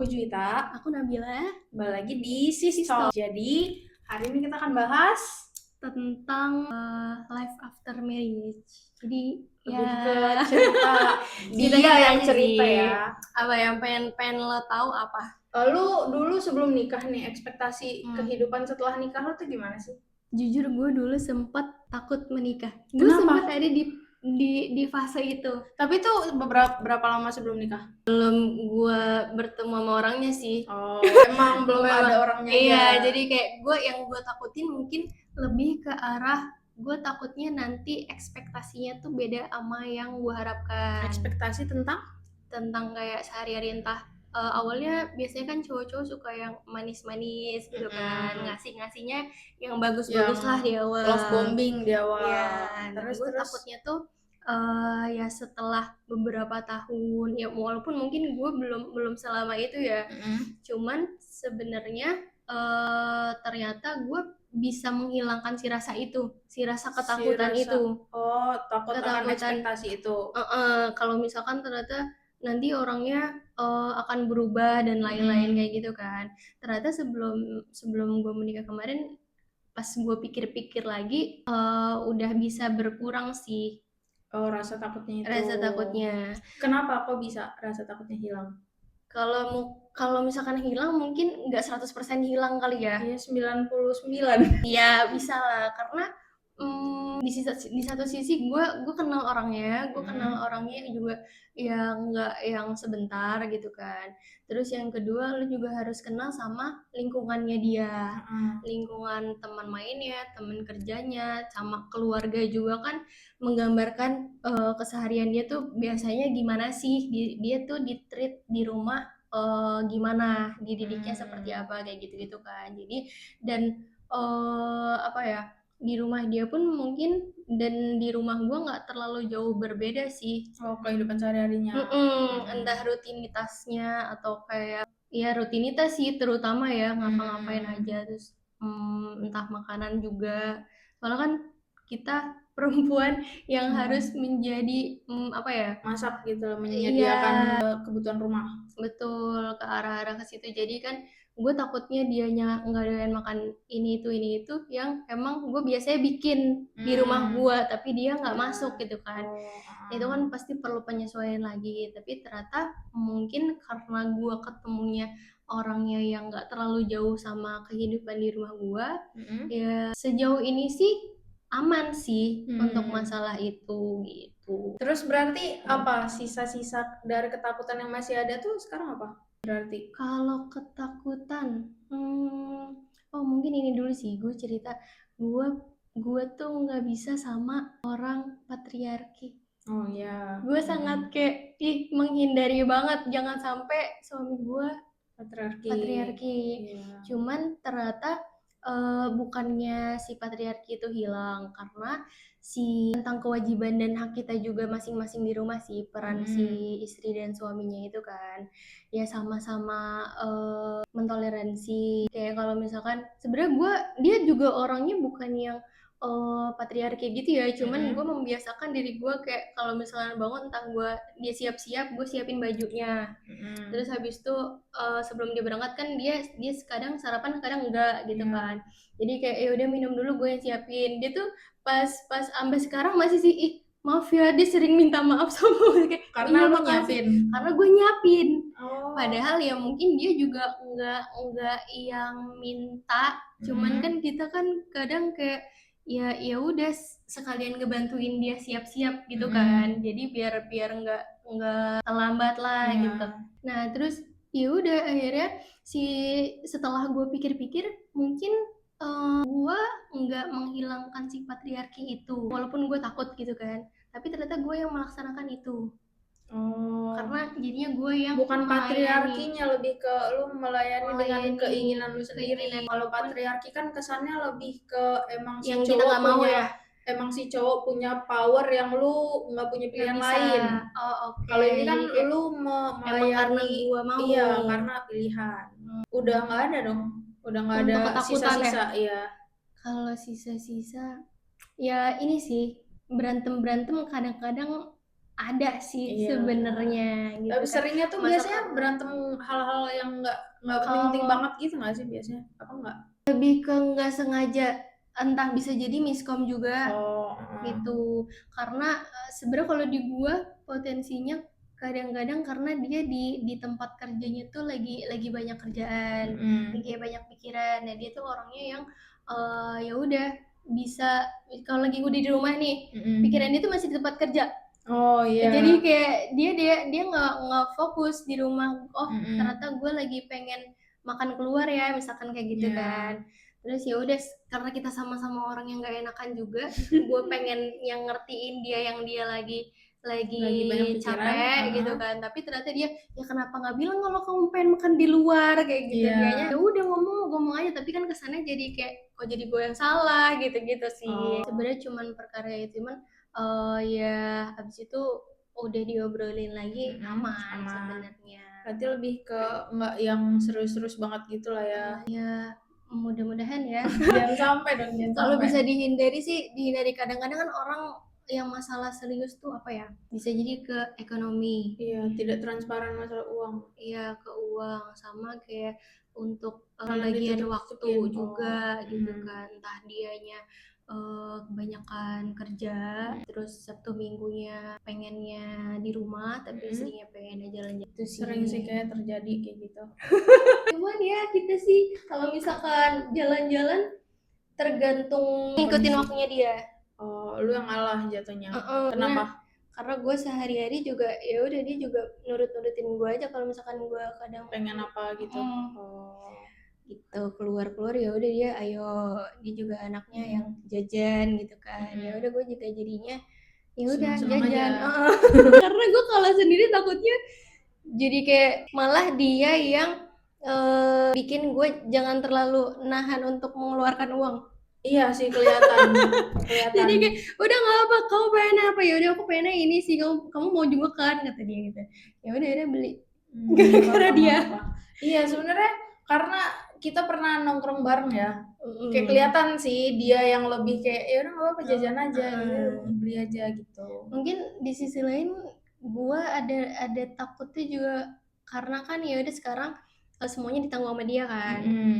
Juwita, Aku Nabila, kembali lagi di Sistol. Jadi, hari ini kita akan bahas tentang life after marriage. Jadi lebih ya ke cerita Kita dia yang aja cerita sih. ya. Apa yang pengen lo tahu apa? Lalu dulu sebelum nikah nih, ekspektasi kehidupan setelah nikah lo tuh gimana sih? Jujur gue dulu sempat takut menikah. Gue Kenapa? sempat ada di fase itu. Tapi itu berapa lama sebelum nikah? Gue bertemu sama orangnya sih. Oh, emang belum Memang. ada orangnya Iya, aja. jadi kayak yang gue takutin mungkin lebih ke arah gue takutnya nanti ekspektasinya tuh beda sama yang gue harapkan. Ekspektasi Tentang kayak sehari-hari entah awalnya biasanya kan cowok-cowok suka yang manis-manis gitu kan, ngasih-ngasihnya yang bagus-bagus lah di awal. love bombing di awal. Iya, Terus gue takutnya tuh ya setelah beberapa tahun, ya walaupun mungkin gue belum selama itu ya, cuman sebenarnya ternyata gue bisa menghilangkan si rasa ketakutan itu. Oh, takut akan Ketakutan. ekspektasi itu. Kalau misalkan ternyata nanti orangnya akan berubah dan lain-lain kayak gitu kan. Ternyata sebelum gue menikah kemarin, pas gue pikir-pikir lagi udah bisa berkurang sih Oh, rasa takutnya itu. rasa takutnya. Kenapa kok bisa rasa takutnya hilang? Kalau misalkan hilang mungkin nggak 100% hilang kali ya. Iya, 99. Iya bisa lah, karena di satu sisi gue kenal orangnya juga yang nggak yang sebentar gitu kan. Terus yang kedua, lu juga harus kenal sama lingkungannya dia, lingkungan teman mainnya, teman kerjanya, sama keluarga juga kan menggambarkan keseharian dia tuh biasanya gimana sih, dia tuh di-treat di rumah gimana, dididiknya seperti apa kayak gitu-gitu kan. Jadi dan apa ya, di rumah dia pun mungkin dan di rumah gua nggak terlalu jauh berbeda sih. Oh, kehidupan sehari-harinya. Entah rutinitasnya atau kayak ya rutinitas sih terutama ya, ngapa-ngapain aja, terus entah makanan juga. Soalnya kan kita perempuan yang harus menjadi apa ya, Masak gitu, menyediakan kebutuhan rumah. betul, ke arah-arah ke situ. Jadi kan gue takutnya dianya nggak doyan makan ini itu yang emang gue biasanya bikin di rumah gue, tapi dia nggak masuk gitu kan. Itu kan pasti perlu penyesuaian lagi. Tapi ternyata mungkin karena gue ketemunya orangnya yang nggak terlalu jauh sama kehidupan di rumah gue, ya sejauh ini sih aman sih untuk masalah itu gitu. Terus berarti apa sisa-sisa dari ketakutan yang masih ada tuh sekarang apa? Berarti Kalau ketakutan, oh mungkin ini dulu sih, gue cerita, gue tuh nggak bisa sama orang patriarki. oh ya, Gue sangat kayak menghindari banget, jangan sampai suami gue patriarki. Iya. Cuman ternyata bukannya si patriarki itu hilang, karena tentang kewajiban dan hak kita juga masing-masing di rumah sih, peran si istri dan suaminya itu kan ya sama-sama mentoleransi. Kayak kalau misalkan sebenarnya dia juga orangnya bukan yang patriarki gitu ya, cuman gue membiasakan diri gue kayak kalau misalnya bangun entah dia siap-siap, gue siapin bajunya. Terus habis itu sebelum dia berangkat kan dia kadang sarapan kadang enggak gitu kan. Jadi kayak ya udah minum dulu, gue yang siapin. Dia tuh pas sampai sekarang masih sih, maaf ya, dia sering minta maaf sama gue kayak Karena lu makasih. nyiapin. Karena gue nyiapin. Oh. Padahal ya mungkin dia juga enggak yang minta, cuman kan kita kan kadang kayak ya udah sekalian ngebantuin dia siap-siap gitu kan. Jadi biar enggak terlambat lah gitu. Nah, terus ya udah akhirnya setelah gue pikir-pikir mungkin gue nggak menghilangkan si patriarki itu, walaupun gue takut gitu kan, tapi ternyata gue yang melaksanakan itu. Karena jadinya gue yang bukan patriarkinya, lebih ke lu melayani dengan keinginan lu sendiri. Kalau patriarki kan kesannya lebih ke emang si yang cowok kita nggak mau punya, ya. emang si cowok punya power yang lu nggak punya pilihan lain. Okay. Kalau ini kan lu melayani karena gua mau. Iya, karena pilihan. Udah nggak ada dong. Udah nggak ada sisa-sisa ya. Kalau sisa-sisa ya ini sih, berantem kadang-kadang ada sih Iya. sebenarnya gitu Tapi kan. seringnya tuh Masa biasanya berantem hal-hal yang nggak penting-penting kalau banget gitu nggak sih biasanya? Apa nggak? lebih ke nggak sengaja, entah bisa jadi miskom juga Oh, gitu. Karena sebenarnya kalau di gua potensinya kadang-kadang karena dia di tempat kerjanya tuh lagi banyak kerjaan, lagi banyak pikiran. Nah, dia tuh orangnya yang ya udah bisa kalau lagi udah di rumah nih, pikiran dia tuh masih di tempat kerja. Oh iya. Jadi kayak dia nggak fokus di rumah. Oh, Mm-mm. ternyata gue lagi pengen makan keluar ya, misalkan kayak gitu Iya. kan. Terus ya udah karena kita sama-sama orang yang nggak enakan juga, gue pengen yang ngertiin dia yang dia lagi Lagi banyak pikiran. capek gitu kan. Tapi ternyata dia ya kenapa nggak bilang kalau kamu pengen makan di luar kayak gitu. Iya. Dianya ya udah ngomong aja, tapi kan kesannya jadi kayak kok jadi gue yang salah gitu-gitu sih. Sebenarnya cuman perkara itu, cuman ya habis itu udah diobrolin lagi, aman sebenarnya. Berarti lebih ke nggak yang serius-serius banget gitu lah ya. Ya mudah-mudahan ya. Jangan sampai dong, jangan Kalau sampai. bisa dihindari sih dihindari. Kadang-kadang kan orang yang masalah serius tuh apa ya, bisa jadi ke ekonomi, Iya, tidak transparan masalah uang. iya ke uang, sama kayak untuk Karena bagian waktu ditutup-tutupin. juga gitu kan. Entah dianya kebanyakan kerja, terus Sabtu Minggunya pengennya di rumah, tapi istrinya pengennya jalan-jalan. Itu sih. Sering sih kayak terjadi kayak gitu. Cuman ya kita sih kalau misalkan jalan-jalan tergantung ngikutin Kondisi. waktunya dia. Oh, lu yang ngalah jatuhnya. Kenapa? Kenapa? Karena gue sehari-hari juga ya udah dia juga nurut-nurutin gue aja kalau misalkan gue kadang Pengen apa gitu. gitu keluar ya udah dia ayo, dia juga anaknya yang jajan gitu kan. Ya udah gue juga jadinya ya udah Seneng-seneng jajan. aja. Karena gue kalau sendiri takutnya jadi kayak malah dia yang bikin gue jangan terlalu nahan untuk mengeluarkan uang. Iya sih kelihatan. Jadi kayak udah nggak apa, kamu pengen apa, ya udah aku pengen ini sih, kamu mau juga kan, kata dia gitu. Ya udah beli. Gara-gara dia. Iya sebenarnya karena kita pernah nongkrong bareng ya. Kayak kelihatan sih dia yang lebih kayak ya udah nggak apa-apa jajan aja, beli aja gitu. Mungkin di sisi lain gue ada takutnya juga karena kan ya udah sekarang semuanya ditanggung sama dia kan.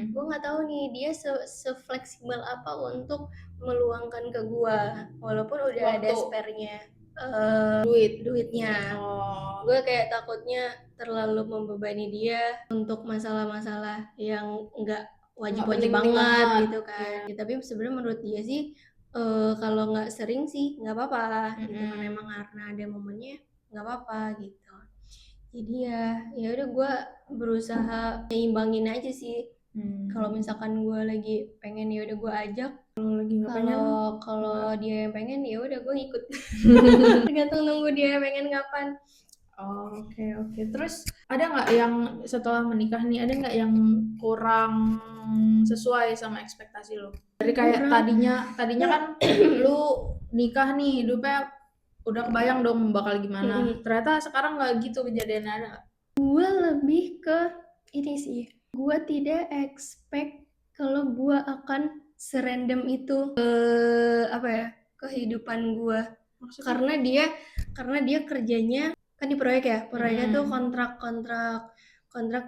Gue nggak tahu nih dia se-fleksibel apa untuk meluangkan ke gue walaupun udah ada spare-nya duitnya. Gue kayak takutnya terlalu membebani dia untuk masalah-masalah yang nggak wajib-wajib banget gitu kan. Ya, tapi sebenarnya menurut dia sih kalau nggak sering sih nggak apa-apa gitu kan, memang karena ada momennya nggak apa-apa gitu. Jadi ya udah gue berusaha nyimbangin aja sih. Kalau misalkan gue lagi pengen ya udah gue ajak, kalau dia yang pengen ya udah gue ikut. Tergantung nunggu dia pengen kapan. Oke. Terus ada nggak yang setelah menikah nih, ada nggak yang kurang sesuai sama ekspektasi lo? Dari kayak tadinya kan lu nikah nih hidupnya udah kebayang dong bakal gimana. Ternyata sekarang nggak gitu kejadiannya, ada nggak? Gue lebih ke ini sih. Gue tidak expect kalau gue akan serandom itu kehidupan gue. Karena dia kerjanya kan di proyek ya. Proyeknya tuh kontrak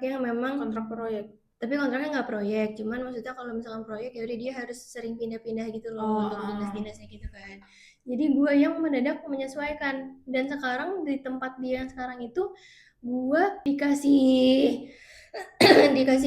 yang memang kontrak proyek. Tapi kontraknya nggak proyek, cuman maksudnya kalau misalkan proyek ya udah dia harus sering pindah-pindah gitu loh untuk dinas-dinasnya gitu kan. Jadi gue yang mendadak menyesuaikan, dan sekarang di tempat dia yang sekarang itu gue dikasih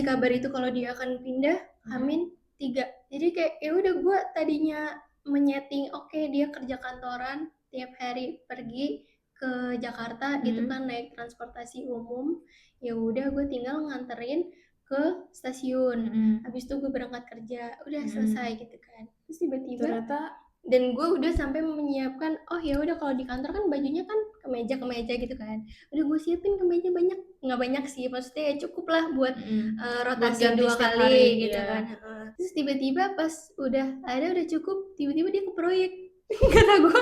kabar itu kalau dia akan pindah H-3. Jadi kayak ya udah gue tadinya menyeting oke, dia kerja kantoran tiap hari pergi ke Jakarta gitu kan naik transportasi umum. Ya udah gue tinggal nganterin ke stasiun, habis itu gue berangkat kerja, udah selesai gitu kan. Terus tiba-tiba Ternyata dan gue udah sampai menyiapkan, oh ya udah kalau di kantor kan bajunya kan kemeja gitu kan, udah gue siapin kemeja banyak, nggak banyak sih maksudnya ya cukup lah buat rotasi 2 kali gitu kan. Terus tiba-tiba pas udah cukup, tiba-tiba dia ke proyek. Kata gue,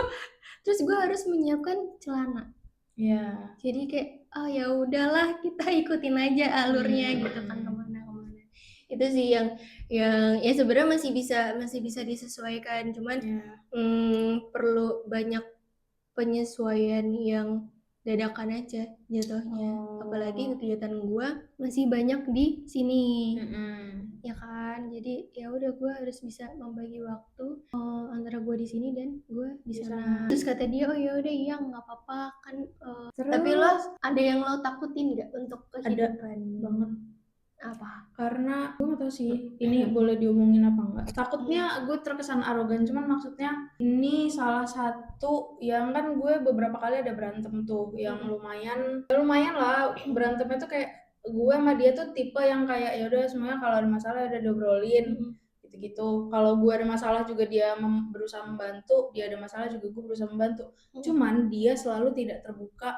terus gue harus menyiapkan celana. Jadi kayak ya udahlah kita ikutin aja alurnya gitu kan, kemana. Itu sih yang ya sebenarnya masih bisa disesuaikan, cuman perlu banyak penyesuaian yang dadakan aja jatuhnya. Apalagi kegiatan gue masih banyak di sini. Ya kan, jadi ya udah gue harus bisa membagi waktu antara gue di sini dan gue di sana. Terus kata dia, oh ya udah iya nggak apa-apa kan. Tapi lo ada yang lo takutin nggak untuk kehidupan? banget. Apa? Karena gue gak tau sih ini boleh diomongin apa enggak. Takutnya gue terkesan arogan, cuman maksudnya ini salah satu yang kan gue beberapa kali ada berantem tuh yang lumayan lah berantemnya tuh kayak gue sama dia tuh tipe yang kayak ya udah semuanya kalau ada masalah udah diobrolin gitu-gitu. Kalau gue ada masalah juga dia berusaha membantu, dia ada masalah juga gue berusaha membantu. Cuman dia selalu tidak terbuka,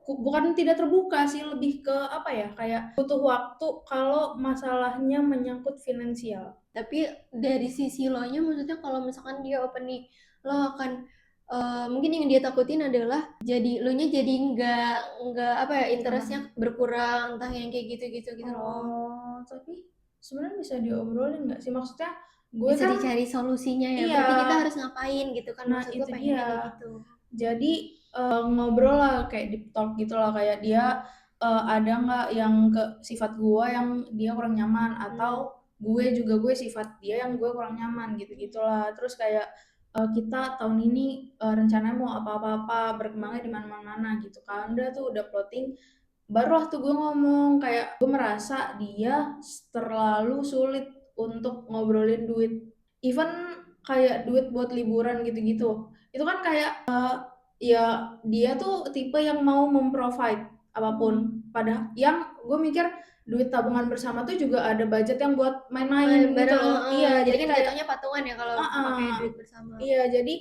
bukan tidak terbuka sih, lebih ke apa ya, kayak butuh waktu kalau masalahnya menyangkut finansial. Tapi dari sisi lo nya maksudnya kalau misalkan dia open nih, lo akan mungkin yang dia takutin adalah jadi lo nya jadi nggak apa ya, interestnya berkurang, entah yang kayak gitu-gitu gitu loh. Tapi sebenarnya bisa diobrolin nggak sih, maksudnya gue Bisa kan dicari solusinya ya. iya, Berarti kita harus ngapain gitu kan, nah maksud gue itu pengennya dia. kayak gitu. Jadi ngobrol lah kayak deep talk gitu lah, kayak dia ada nggak yang ke sifat gue yang dia kurang nyaman, atau gue sifat dia yang gue kurang nyaman gitu-gitulah. Terus kayak kita tahun ini rencananya mau apa-apa, berkembangnya di mana-mana gitu kan. Udah plotting, barulah tuh gue ngomong kayak gue merasa dia terlalu sulit untuk ngobrolin duit, even kayak duit buat liburan gitu-gitu. Itu kan kayak ya dia tuh tipe yang mau memprovide apapun, padahal yang gue mikir duit tabungan bersama tuh juga ada budget yang buat main-main gitu loh. Iya, Jadi jadi kan kayak jatuhnya patungan ya kalau pakai duit bersama. iya, jadi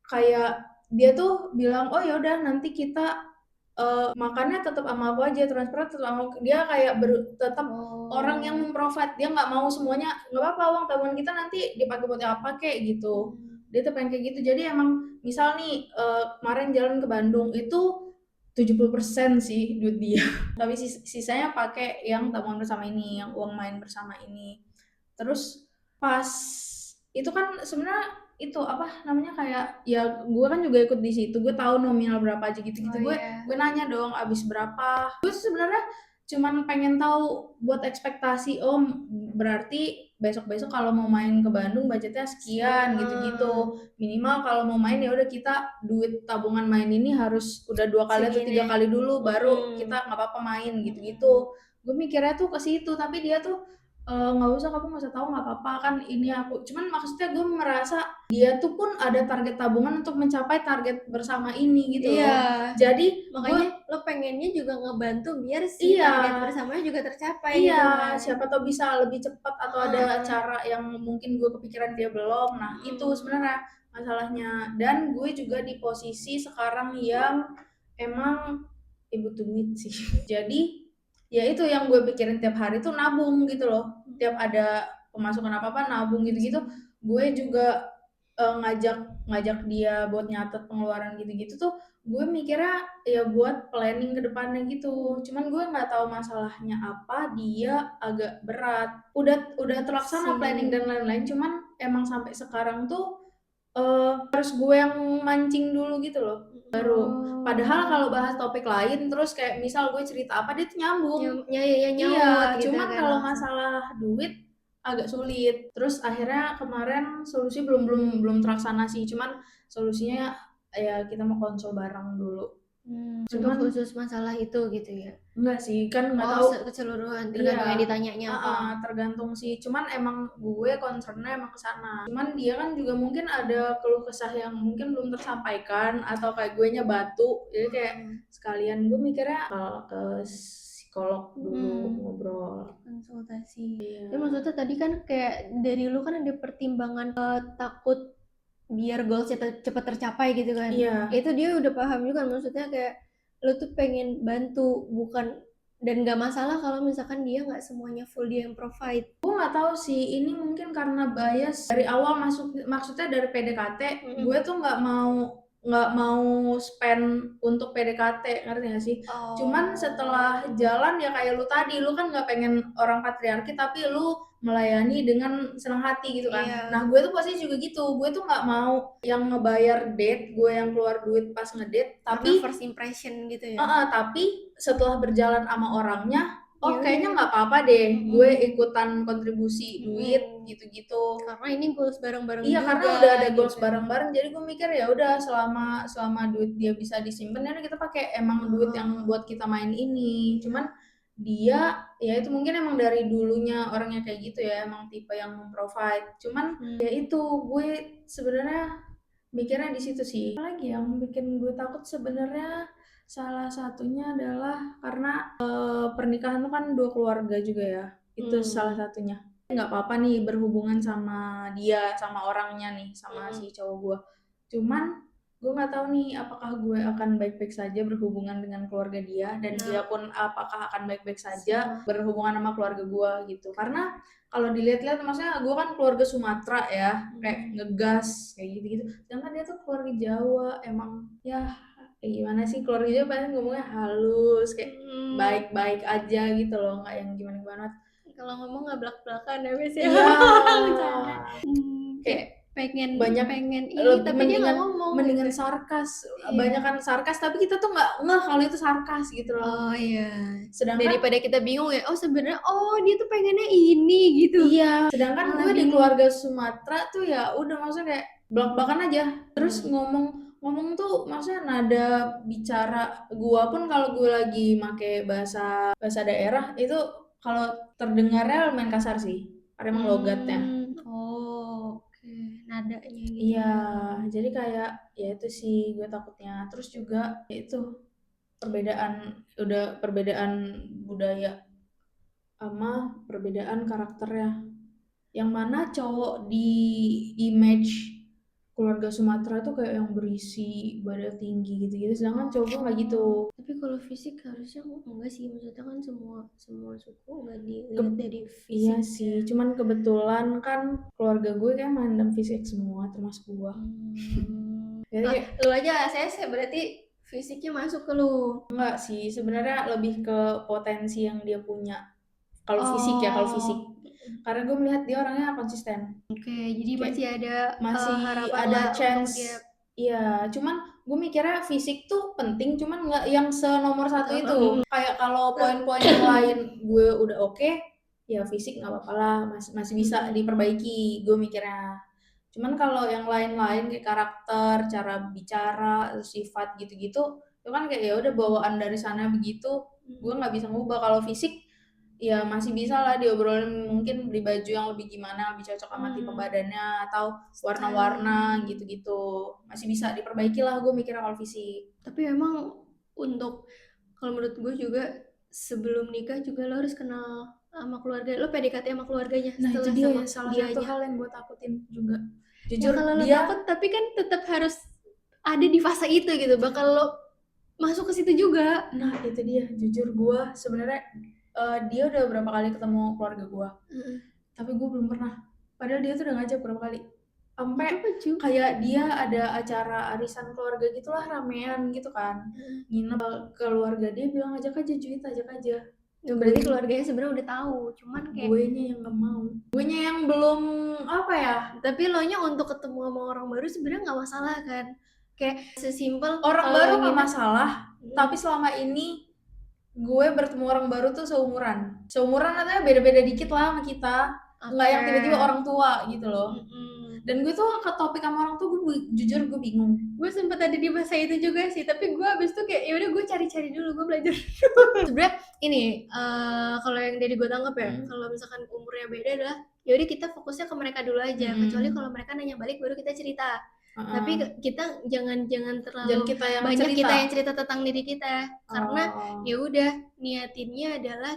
kayak dia tuh bilang, oh ya udah nanti kita makannya tetap sama aku aja, transfer tetap sama aku. Dia kayak tetap orang yang memprovide, dia nggak mau semuanya nggak apa-apa uang tabungan kita nanti dipakai buat apa kayak gitu. Dia tuh pengen kayak gitu. Jadi emang misal nih kemarin jalan ke Bandung itu 70% sih duit dia, tapi sisanya pakai yang tabungan bersama ini, yang uang main bersama ini. Terus pas itu kan sebenarnya itu apa namanya, kayak ya gue kan juga ikut di situ, gue tahu nominal berapa aja gitu-gitu. Gue nanya dong abis berapa. Gue sebenarnya cuman pengen tahu buat ekspektasi, oh berarti besok-besok kalau mau main ke Bandung budgetnya sekian gitu-gitu. Minimal kalau mau main ya udah kita duit tabungan main ini harus udah 2 kali atau 3 kali dulu baru kita nggak apa-apa main gitu-gitu. Gue mikirnya tuh ke situ, tapi dia tuh nggak usah, kamu nggak usah tahu, nggak apa-apa kan ini aku. Cuman maksudnya gue merasa dia tuh pun ada target tabungan untuk mencapai target bersama ini gitu loh. Jadi makanya lo pengennya juga ngebantu biar si target bersamanya juga tercapai gitu kan. Siapa tahu bisa lebih cepat atau ada cara yang mungkin gue kepikiran dia belum. Nah itu sebenarnya masalahnya. Dan gue juga di posisi sekarang yang emang butuh duit sih. Jadi ya itu yang gue pikirin tiap hari tuh nabung gitu loh. Tiap ada pemasukan apa-apa nabung gitu-gitu. Gue juga ngajak dia buat nyatet pengeluaran gitu-gitu tuh, gue mikirnya ya buat planning ke depannya gitu. Cuman gue nggak tahu masalahnya apa, dia agak berat. Udah terlaksana planning dan lain-lain, cuman emang sampai sekarang tuh harus gue yang mancing dulu gitu loh. Baru padahal kalau bahas topik lain terus kayak misal gue cerita apa dia tuh nyambung. Nyaut gitu Cuman kan. kalau masalah duit agak sulit. Terus akhirnya kemarin solusi belum terlaksana sih. Cuman solusinya ya kita mau konsol bareng dulu. Untuk khusus masalah itu gitu ya? Enggak sih, kan nggak tahu keseluruhan, tergantung yang ditanyanya apa. tergantung sih. Cuman emang gue concernnya emang ke sana. Cuman dia kan juga mungkin ada keluh kesah yang mungkin belum tersampaikan, atau kayak gue nya batu. Jadi kayak sekalian gue mikirnya ke psikolog dulu ngobrol. Konsultasi. Tapi maksudnya tadi kan kayak dari lu kan ada pertimbangan takut biar goalsnya cepat tercapai gitu kan. Itu dia udah paham juga, maksudnya kayak lu tuh pengen bantu, bukan, dan gak masalah kalau misalkan dia nggak semuanya full dia yang provide. Gue nggak tahu sih, ini mungkin karena bias dari awal maksudnya dari PDKT gue tuh nggak mau nggak mau spend untuk PDKT, ngerti nggak sih? Cuman setelah jalan ya kayak lu tadi, lu kan nggak pengen orang patriarki tapi lu melayani dengan senang hati gitu kan. Iya. Nah gue tuh pasti juga gitu, gue tuh nggak mau yang ngebayar date, gue yang keluar duit pas ngedate, Karena tapi first impression gitu ya. tapi setelah berjalan sama orangnya, Ya oh kayaknya udah. nggak apa-apa deh, gue ikutan kontribusi duit Mm-mm. gitu-gitu. Karena ini goals bareng-bareng Iya, juga karena udah ada goals gitu. bareng-bareng, jadi gue mikir ya udah selama duit dia bisa disimpan, ya udah kita pakai emang duit yang buat kita main ini. Cuman dia ya itu mungkin emang dari dulunya orangnya kayak gitu ya, emang tipe yang provide. Cuman ya itu gue sebenarnya mikirnya di situ sih. Apalagi yang bikin gue takut sebenarnya salah satunya adalah karena pernikahan tuh kan dua keluarga juga ya. Itu salah satunya. Nggak apa-apa nih berhubungan sama dia, sama orangnya nih, sama si cowok gue. Cuman gue nggak tahu nih apakah gue akan baik-baik saja berhubungan dengan keluarga dia dan dia pun apakah akan baik-baik saja berhubungan sama keluarga gue gitu. Karena kalau dilihat-lihat maksudnya gue kan keluarga Sumatera ya, kayak ngegas kayak gitu-gitu. Sedangkan dia tuh keluarga Jawa, emang ya gimana sih, keluarga Jawa paling ngomongnya halus, kayak baik-baik aja gitu loh, nggak yang gimana-gimana. Kalau ngomong nggak belak-belakan ya Bes ya. Iya. Bercanda. Kayak pengen banyak ini lebih tapi dia nggak ngomong mendingan gitu. sarkas, Iya. banyakan sarkas tapi kita tuh nggak ngeh kalau itu sarkas gitu loh. Oh iya. Sedangkan Daripada kita bingung ya, oh sebenarnya dia tuh pengennya ini gitu. iya, sedangkan Malah gue di bingung. keluarga Sumatera tuh ya udah maksudnya kayak belak-belakan aja. Terus ngomong tuh maksudnya nada bicara gua pun kalau gue lagi make bahasa daerah itu kalau terdengarnya lumayan kasar sih. Karena emang logatnya. Oke. Nadanya gitu Iya, ya. jadi kayak ya itu sih gue takutnya. Terus juga ya itu perbedaan budaya sama perbedaan karakternya. Yang mana cowok di image keluarga Sumatera tuh kayak yang berisi, badan tinggi gitu-gitu, sedangkan cowok gue nggak gitu. Tapi kalau fisik harusnya enggak sih, maksudnya kan semua suku nggak dilihat dari fisik. Iya sih, cuman kebetulan kan keluarga gue kayak mandang fisik semua, termasuk gue. Jadi kayak Lu aja ACC berarti fisiknya masuk ke lu. enggak sih, sebenarnya lebih ke potensi yang dia punya. Kalau fisik ya, kalau fisik. Karena gue melihat dia orangnya konsisten. Oke, jadi Kayak masih ada masih harapan ada lah chance. untuk dia. Iya, cuman gue mikirnya fisik tuh penting, cuman nggak yang senomor satu itu. Kayak kalau poin-poin yang lain gue udah oke, ya fisik nggak apa-apa lah, masih bisa diperbaiki. Gue mikirnya. Cuman kalau yang lain-lain kayak karakter, cara bicara, sifat gitu-gitu, itu kan kayak ya udah bawaan dari sana begitu. Gue nggak bisa ngubah. Kalau fisik ya masih bisa lah diobrolin, mungkin beli baju yang lebih gimana, lebih cocok sama tipe badannya atau warna-warna gitu-gitu, masih bisa diperbaiki lah gue mikirnya kalau fisik. Tapi emang untuk, kalau menurut gue juga sebelum nikah juga lo harus kenal sama keluarga, lo PDKT sama keluarganya. Nah itu setelah dia sama ya salah dianya. satu hal yang gue takutin juga, Ya jujur kalau lo dia takut tapi kan tetap harus ada di fase itu gitu, bakal lo masuk ke situ juga. nah itu dia, jujur gue sebenarnya dia udah berapa kali ketemu keluarga gue, tapi gue belum pernah, padahal dia tuh udah ngajak berapa kali, sampai kayak dia ada acara arisan keluarga gitulah, ramean gitu kan, nginep, keluarga dia bilang ajak aja Juit, ajak aja. Berarti keluarganya sebenarnya udah tahu, cuman kayak gue nya yang nggak mau, gue nya yang belum apa ya. Tapi lo nya untuk ketemu sama orang baru sebenarnya nggak masalah kan, kayak sesimpel Orang baru nggak masalah, tapi selama ini gue bertemu orang baru tuh seumuran artinya beda-beda dikit lah sama kita, nggak yang tiba-tiba orang tua gitu loh. Dan gue tuh ke topik sama orang tuh gue jujur gue bingung. Gue sempet ada di masa itu juga sih, tapi gue abis itu kayak yaudah gue cari-cari dulu, gue belajar. Sebenarnya ini kalau yang dari gue tanggap ya, kalau misalkan umurnya beda adalah yaudah kita fokusnya ke mereka dulu aja, kecuali kalau mereka nanya balik baru kita cerita. Tapi kita jangan terlalu kita yang banyak cerita. kita yang cerita tentang diri kita, karena ya udah niatinnya adalah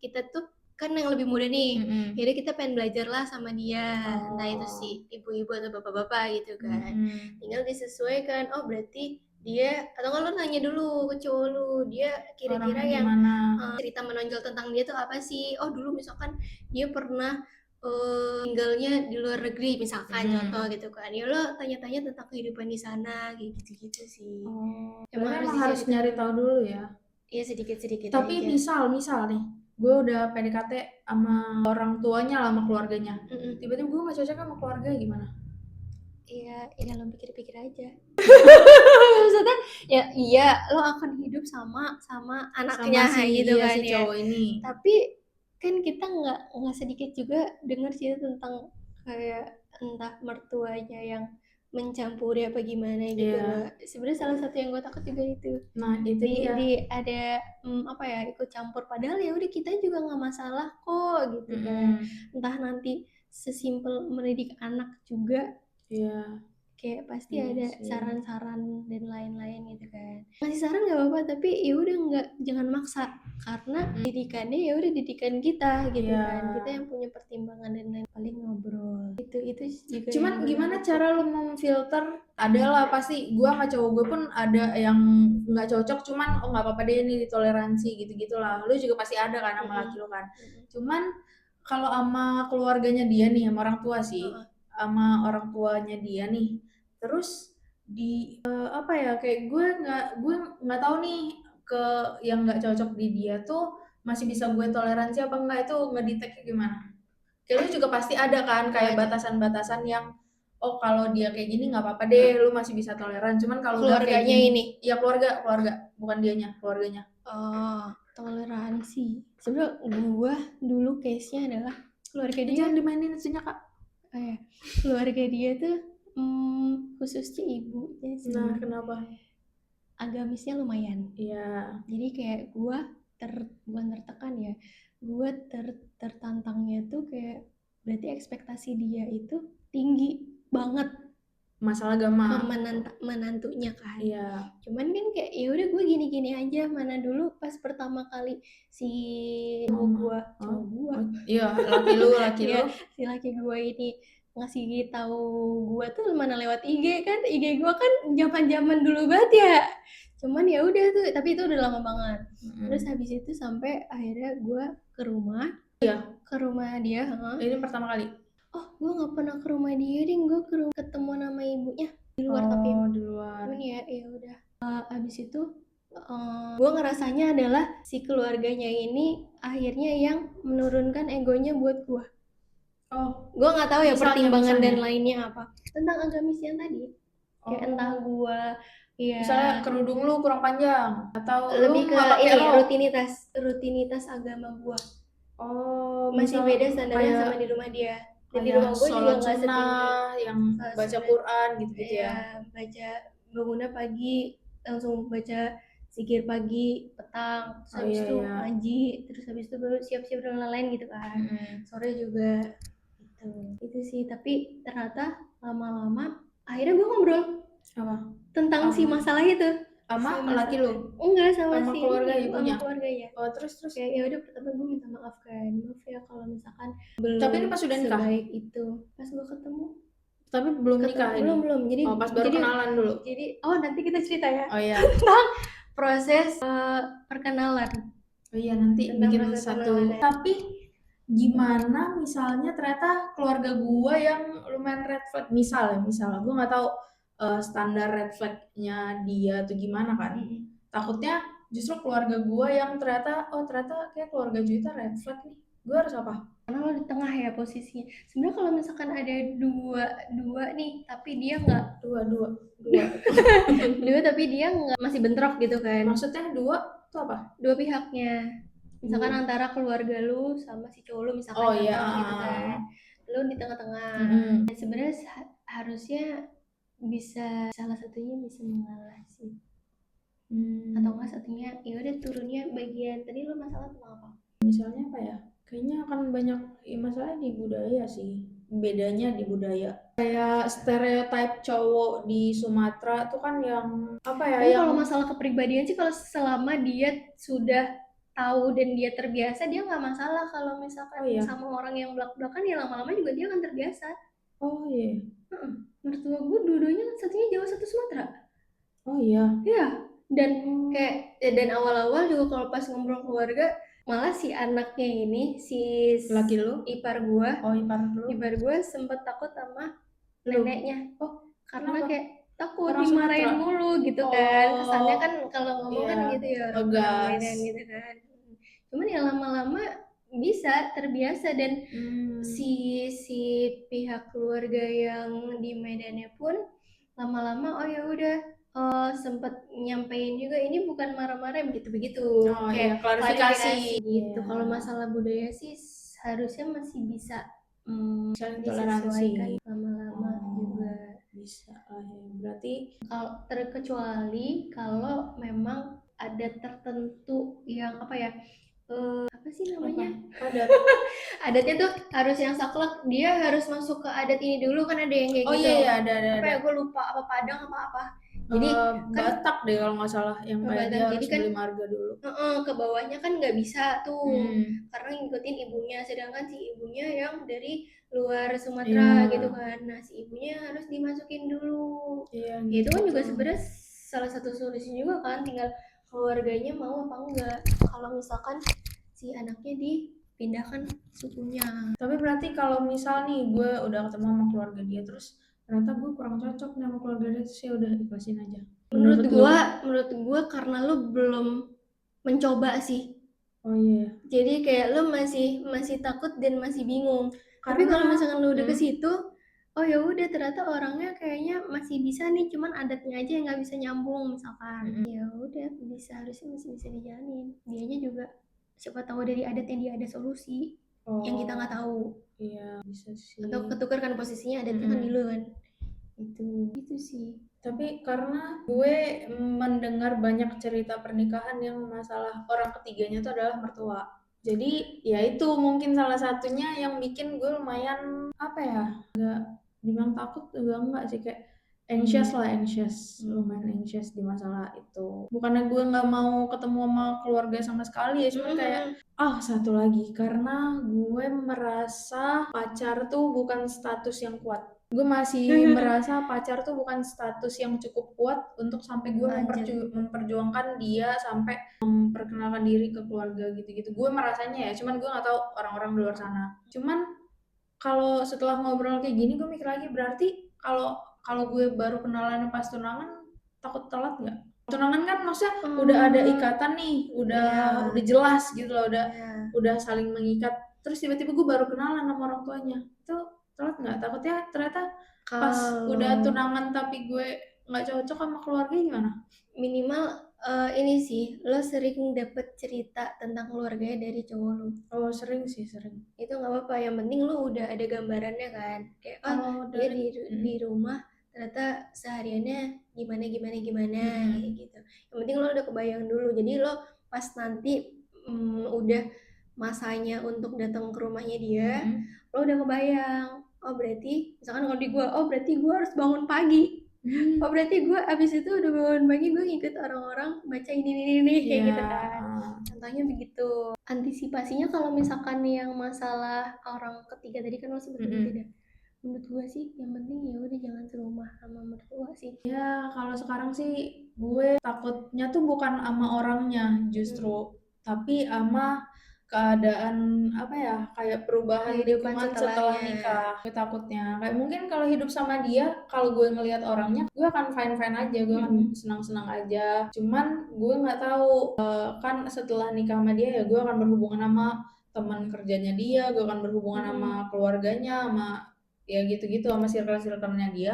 kita tuh kan yang lebih muda nih, jadi kita pengen belajar lah sama dia, entah itu sih ibu-ibu atau bapak-bapak gitu kan. Tinggal disesuaikan, oh berarti dia, atau kalau lo nanya dulu ke cowok lu, dia kira-kira yang cerita menonjol tentang dia tuh apa sih. Oh dulu misalkan dia pernah tinggalnya di luar negeri misalkan contoh Hmm. gitu kan. Ya lo tanya-tanya tentang kehidupan di sana kayak gitu-gitu sih. Oh, Emang berarti harus emang harus dicari nyari tahu. tahu dulu ya. Iya sedikit-sedikit Tapi aja. misal nih, gue udah PDKT sama orang tuanya lah, sama keluarganya. Mm-mm. Tiba-tiba gue gak cocok sama keluarga, gimana? Iya, ya lo pikir-pikir aja. Maksudnya ya iya lo akan hidup sama Sama anaknya si, gitu iya kan si ya. cowok ini. Tapi kan kita nggak sedikit juga dengar cerita tentang kayak entah mertuanya yang mencampuri apa gimana gitu loh. Iya. Sebenarnya salah satu yang gue takut juga itu. Nah, itu dia. Di ada apa ya ikut campur padahal ya udah kita juga nggak masalah kok gitu kan. Mm-mm. Entah nanti sesimpel mendidik anak juga Iya, kayak pasti iya ada sih. saran-saran dan lain-lain gitu kan. Ngasih saran nggak apa-apa tapi ya udah nggak jangan maksa karena didikannya ya udah didikan kita gitu Iya. kan. Kita yang punya pertimbangan dan lain paling ngobrol. Itu juga Cuman yang gue gimana takut. cara lu memfilter? Adalah pasti gue sama cowok gue pun ada yang nggak cocok, cuman oh nggak apa-apa deh ini ditoleransi gitu-gitulah. Lu juga pasti ada kan sama laki lu kan. Cuman kalau sama keluarganya dia nih, sama orang tua sih, sama orang tuanya dia nih, terus di apa ya, kayak gue nggak tahu nih ke yang nggak cocok di dia tuh masih bisa gue toleransi apa enggak, itu ngedetectnya gimana? Kayak lu juga pasti ada kan kayak Ada. batasan-batasan yang oh kalau dia kayak gini nggak apa-apa deh, lu masih bisa toleran. Cuman kalau udah kayak Keluarganya gini, ini. ya keluarga, bukan dianya, keluarganya. Oh, toleransi. Sebenarnya gua dulu case-nya adalah keluarga Ini dia. jangan dimainin itunya kak. Keluarga dia tuh khususnya ibunya sih. Nah kenapa? Agamisnya lumayan. Iya. Jadi kayak gue bukan tertekan ya, gue tertantangnya tuh kayak berarti ekspektasi dia itu tinggi banget Masalah ke agama. menantunya kan. Iya. Cuman kan kayak ya udah gue gini-gini aja. Mana dulu pas pertama kali si cowok gue, Iya, laki lu. ya si laki gue ini ngasih tahu gue tuh mana lewat IG kan, IG gue kan zaman dulu banget ya. Cuman ya udah tuh, tapi itu udah lama banget. Terus habis itu sampai akhirnya gue ke rumah Iya. ke rumah dia. Ini pertama kali. Oh gue nggak pernah ke rumah dia deh, gue ketemu nama ibunya di luar. Tapi di luar. cuman ya udah. Habis itu gue ngerasanya adalah si keluarganya ini akhirnya yang menurunkan egonya buat gue. Gue nggak tahu ya pertimbangan dan lainnya apa tentang agamis yang tadi. Kayak entah gue ya misalnya kerudung lu kurang panjang atau lebih lu ke nggak pakai ini rok. rutinitas agama gue masih Misal beda standarnya kayak sama di rumah dia. Dan di kayak rumah gue juga sholat nggak setinggi sunnah, yang baca Quran gitu-gitu ya. baca bangunnya pagi langsung baca zikir pagi petang terus habis itu ngaji terus habis itu baru siap-siap dan lain-lain gitu kan. Sore juga itu sih. Tapi ternyata lama-lama akhirnya gue ngobrol Apa? tentang si masalah itu Sama laki lu? enggak sama si keluarga ibunya? sama keluarganya. Terus kayak ya udah pertama gue minta maaf kan, maaf ya kalau misalkan tapi ini pas udah nikah? sebaik itu. Pas gue ketemu tapi belum nikah ini? belum jadi pas baru kenalan dulu? jadi nanti kita cerita ya iya. tentang proses perkenalan. Iya nanti Tentang bikin proses satu. perkenalan. Tapi gimana misalnya ternyata keluarga gua yang lumayan red flag, misal gua nggak tahu standar red flagnya dia tuh gimana kan. Takutnya justru keluarga gua yang ternyata kayak keluarga Juwita red flag nih, gua harus apa? Karena lo di tengah ya posisinya. Sebenarnya kalau misalkan ada dua nih tapi dia nggak dua tapi dia nggak masih bentrok gitu kan. Maksudnya dua tuh apa? Dua pihaknya. Misalkan antara keluarga lu sama si cowok lu misalkan gitu kan. Lu di tengah-tengah. Dan sebenarnya harusnya bisa salah satunya bisa mengalah sih. Atau enggak satunya ya udah turunnya bagian tadi lu masalah tentang apa? Misalnya apa ya? Kayaknya akan banyak masalah di budaya sih. Bedanya di budaya. Kayak stereotip cowok di Sumatera tuh kan yang apa ya? Tapi kalau masalah kepribadian sih kalau selama dia sudah tahu dan dia terbiasa dia nggak masalah. Kalau misalkan sama orang yang belak-belakan ya lama-lama juga dia akan terbiasa. Oh iya. Mertua gue dua-duanya kan satunya Jawa satu Sumatera. Oh iya. Iya. Dan kayak dan awal-awal juga kalau pas ngobrol keluarga Malah si anaknya ini, si Laki lu? ipar gua, Oh, ipar lu. ipar gua sempet takut sama Lu? neneknya. Oh, Karena kenapa? kayak takut Orang dimarahin Sumatera? mulu gitu kan. Kesannya Oh, kan kalau ngomong kan iya, gitu ya orang-orang ngegas. Medan gitu kan. Cuman ya lama-lama bisa terbiasa, dan Hmm. si si pihak keluarga yang di Medannya pun lama-lama oh ya udah, sempet nyampein juga ini bukan marah-marah begitu-begitu, Oh iya, kayak klarifikasi. klarifikasi gitu. Iya, Kalau masalah budaya sih harusnya masih bisa saling disesuaikan toleransi. lama-lama Oh, juga. bisa lah ya. Berarti, Kalau terkecuali kalau memang ada tertentu yang apa ya, apa sih apa? namanya, Adat. adatnya tuh harus yang saklek, dia harus masuk ke adat ini dulu, kan ada yang kayak Oh iya, gitu. iya, ada, Apa ada. ya, gue lupa, apa Padang apa apa. Jadi kan Batak deh kalau nggak salah, yang kayak dia Batak, jadi harus kan beli marga dulu. ke bawahnya kan nggak bisa tuh, Hmm, karena ngikutin ibunya, sedangkan si ibunya yang dari luar iya, Sumatera gitu kan. Nah, si ibunya harus dimasukin dulu. iya Ya itu kan gitu. juga sebenarnya salah satu solusi juga kan, tinggal keluarganya mau apa enggak. Kalau misalkan si anaknya dipindahkan sukunya. Tapi berarti kalau misal nih gue udah ketemu sama keluarga dia, terus ternyata gue kurang cocok nih sama keluarga dia, terus ya udah ikhlasin aja. Menurut gua karena lu belum mencoba sih. Oh iya. Jadi kayak lu masih masih takut dan masih bingung. Tapi Karena kalau misalkan lu udah ke hmm, situ, oh ya udah ternyata orangnya kayaknya masih bisa nih, cuman adatnya aja yang nggak bisa nyambung misalkan. mm-mm. Ya udah bisa, harusnya masih bisa dijalanin. Dianya juga siapa tahu dari adatnya dia ada solusi yang kita nggak Oh tahu. iya bisa sih. Atau ketukar kan posisinya, adatnya kan di Mm-mm. lu kan. Itu sih. Tapi karena gue mendengar banyak cerita pernikahan yang masalah orang ketiganya itu adalah mertua. Jadi ya itu mungkin salah satunya yang bikin gue lumayan apa ya, dibilang takut juga enggak sih, kayak anxious, lumayan anxious di masalah itu. Bukannya gue nggak mau ketemu sama keluarga sama sekali ya, cuman kayak satu lagi karena gue merasa pacar tuh bukan status yang kuat. Gue masih merasa pacar tuh bukan status yang cukup kuat untuk sampai gue Lanjut. memperjuangkan dia sampai memperkenalkan diri ke keluarga gitu-gitu. Gue merasanya ya, cuman gue nggak tahu orang-orang di luar sana. Cuman kalau setelah ngobrol kayak gini gue mikir lagi, berarti kalau kalau gue baru kenalan pas tunangan takut telat nggak? Tunangan kan maksudnya udah ada ikatan nih, Iya. udah jelas gitu loh, Iya. udah saling mengikat. Terus tiba-tiba gue baru kenalan sama orang tuanya. Itu telat nggak? Takutnya ternyata pas udah Kalau tunangan tapi gue nggak cocok sama keluarga gimana? minimal ini sih, lo sering dapet cerita tentang keluarganya dari cowok lo. Oh sering sih, sering. Itu nggak apa-apa, yang penting lo udah ada gambarannya kan. Kayak, Kalau dia dari di rumah ternyata sehariannya gimana gimana gimana kayak mm-mm. gitu. Yang penting lo udah kebayang dulu. Jadi lo pas nanti udah masanya untuk datang ke rumahnya dia, Mm-mm. lo udah kebayang. Oh berarti, misalkan kalau di gua, oh berarti gua harus bangun pagi. Oh berarti gue abis itu udah bangun pagi, gue ngikut orang-orang baca ini kayak Iya, gitu kan. Contohnya begitu. Antisipasinya kalau misalkan yang masalah orang ketiga tadi kan lo sebutin tidak. Menurut gue sih yang penting ya udah jangan serumah sama mertua sih. ya kalau sekarang sih gue takutnya tuh bukan sama orangnya Hmm. justru, tapi sama keadaan apa ya, kayak perubahan Kehidupan lingkungan setelah setelahnya. nikah. Gue takutnya kayak mungkin kalau hidup sama dia, kalau gue ngelihat orangnya, gue akan fine-fine aja, gue akan senang-senang aja. Cuman gue nggak tahu kan setelah nikah sama dia ya gue akan berhubungan sama teman kerjanya dia, gue akan berhubungan sama keluarganya, sama ya gitu-gitu, sama circle-circle-nya dia.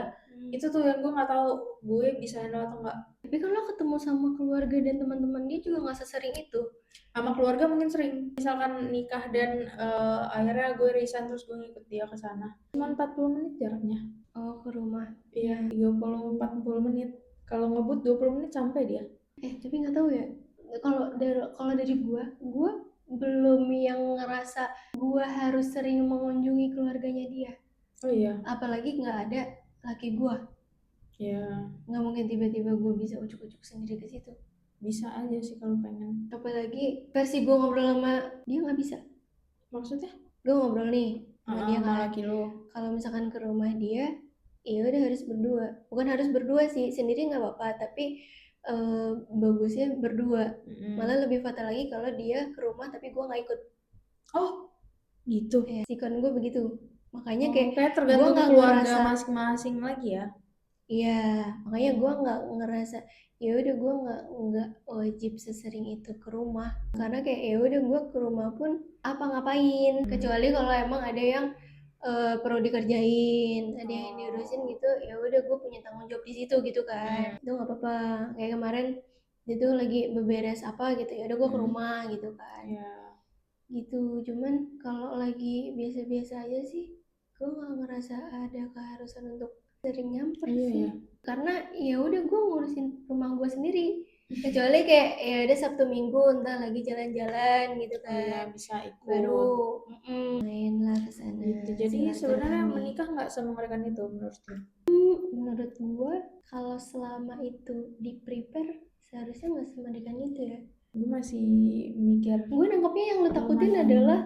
Itu tuh yang gue nggak tahu gue bisa handle atau enggak. Tapi kan lo ketemu sama keluarga dan teman-teman dia juga nggak sesering itu. Sama keluarga mungkin sering, misalkan nikah dan akhirnya gue resign terus gue ngikut dia ke sana, cuma 40 menit jaraknya. Oh ke rumah. Iya, 30-40 menit, kalau ngebut 20 menit sampai dia. Tapi nggak tahu ya. Kalau dari gue belum yang ngerasa gue harus sering mengunjungi keluarganya dia. Oh iya. Apalagi nggak ada laki gue. Ya Nggak mungkin tiba-tiba gue bisa ucuk-ucuk sendiri ke situ. bisa aja sih kalau pengen. Apalagi versi gue ngobrol sama dia nggak bisa. Maksudnya Gue ngobrol nih sama dia sama kan. laki lo. Kalau misalkan ke rumah dia, ya udah harus berdua. Bukan harus berdua sih, sendiri nggak apa-apa. Tapi bagusnya berdua. Mm-mm. Malah lebih fatal lagi kalau dia ke rumah tapi gue nggak ikut. Oh, gitu. Ya, sikon gue begitu. Makanya Oh, kayak kayak gue tergantung nggak keluarga ngerasa. masing-masing lagi ya. Iya, makanya gue nggak ngerasa ya udah gue nggak wajib sesering itu ke rumah, karena kayak ya udah gue ke rumah pun apa ngapain, kecuali kalau emang ada yang perlu dikerjain, ada yang diurusin gitu, ya udah gue punya tanggung jawab di situ gitu kan. Itu nggak apa-apa. Kayak kemarin itu lagi beberes apa gitu, ya udah gue ke rumah gitu kan. Iya. Gitu. Cuman kalau lagi biasa-biasa aja sih gue nggak ngerasa ada keharusan untuk sering nyamper Iya, sih. iya. Karena ya udah gue ngurusin rumah gue sendiri, kecuali kayak ya udah Sabtu Minggu entah lagi jalan-jalan gitu Oh iya, kan, bisa ikut. baru main lah ke sana. Gitu. Jadi sebenarnya menikah nggak semengerikan itu menurut lu? Menurut gue kalau selama itu di prepare seharusnya nggak semengerikan itu ya. Gue masih mikir Gue nangkepnya yang lo takutin lumayan. adalah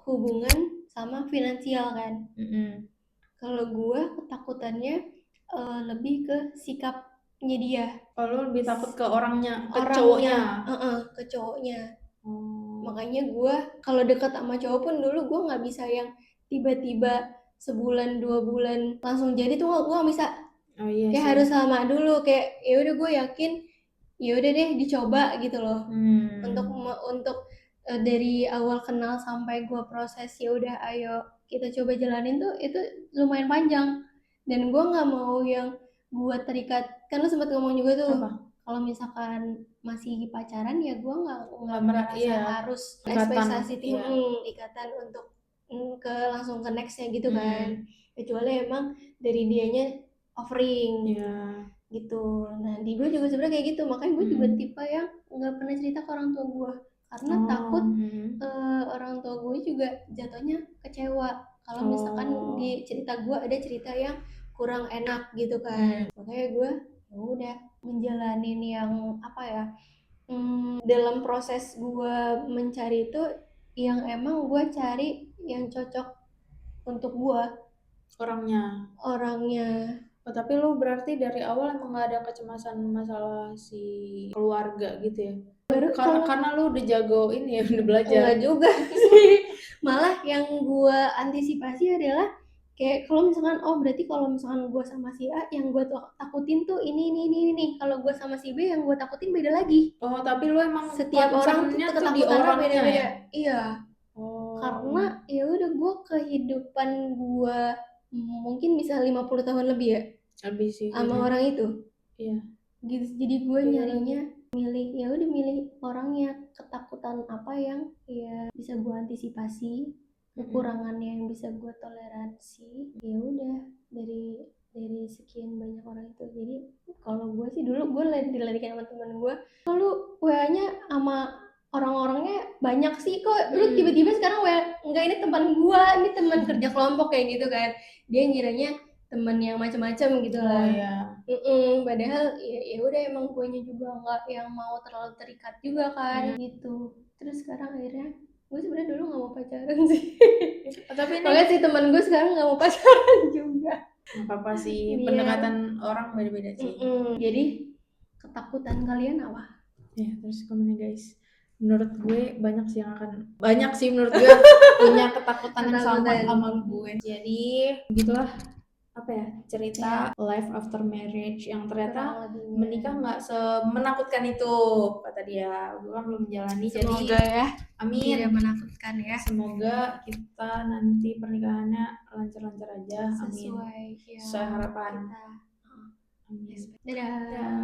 hubungan sama finansial kan. Mm-mm. Kalau gue ketakutannya lebih ke sikapnya dia, Kalau lebih takut ke orangnya, ke orangnya, cowoknya. ke cowoknya. Oh. Makanya gue kalau dekat sama cowok pun dulu gue nggak bisa yang tiba-tiba sebulan 2 bulan langsung jadi tuh, gue nggak bisa. Oh iya Kayak sih. harus lama dulu, kayak ya udah gue yakin ya udah deh dicoba gitu loh. Untuk dari awal kenal sampai gue proses ya udah ayo kita coba jalanin tuh itu lumayan panjang, dan gue nggak mau yang gue terikat. Kan lu sempat ngomong juga tuh Apa? kalau misalkan masih pacaran ya gue nggak Merasa merasa iya. harus Ikatan, ekspektasi iya. ikatan untuk ke langsung ke nextnya gitu kan. Kecuali emang dari dianya offering Iya. gitu. Nah di gue juga sebenarnya kayak gitu, makanya gue juga tipe yang nggak pernah cerita ke orang tua gue karena takut orang tua gue juga jatuhnya kecewa kalau misalkan di cerita gue ada cerita yang kurang enak gitu kan. Makanya gue ya udah menjalanin yang apa ya, dalam proses gue mencari itu yang emang gue cari yang cocok untuk gue Orangnya. Oh, tapi lu berarti dari awal emang gak ada kecemasan masalah si keluarga gitu ya? Karena lu udah jago ini ya, udah belajar. Enggak juga sih. Malah yang gue antisipasi adalah kayak kalau misalkan berarti kalau misalkan gue sama si A yang gue takutin tuh ini. Kalau gue sama si B yang gue takutin beda lagi. Oh, tapi lu emang Setiap orang tuh concernnya tuh di ketakutannya orangnya beda-beda. ya? Iya. Oh. Karena ya udah gue kehidupan gue mungkin bisa 50 tahun lebih ya Lebih sih. sama orang itu. Iya. Gitu. Jadi gue nyarinya milih orangnya, ketakutan apa yang ya bisa gue antisipasi, kekurangannya yang bisa gue toleransi. Ya udah dari sekian banyak orang itu. Jadi kalau gue sih dulu gue dilarikan sama temen gue, lu WA-nya sama orang-orangnya banyak sih kok, lu tiba-tiba sekarang WA enggak, ini teman gue, ini teman kerja kelompok kayak gitu kan. Dia ngiranya temen yang macam-macam gitu lah. Iya. Padahal ya udah emang guanya juga nggak yang mau terlalu terikat juga kan gitu. Terus sekarang akhirnya gue sebenarnya dulu nggak mau pacaran sih. Tapi ini makanya si teman gue sekarang nggak mau pacaran juga. nggak apa-apa sih, Biar- pendekatan orang beda-beda sih. Jadi ketakutan kalian apa? Ya, terus komennya guys. Menurut gue banyak sih menurut gue punya ketakutan yang sama sama gue. Jadi begitulah apa ya, cerita life after marriage yang ternyata menikah nggak semenakutkan itu kata dia. Gue kan belum menjalani. Semoga jadi ya amin, tidak menakutkan ya. semoga kita nanti pernikahannya lancar-lancar aja. Amin. Sesuai Sesuai harapan. kita. Amin. Dadah.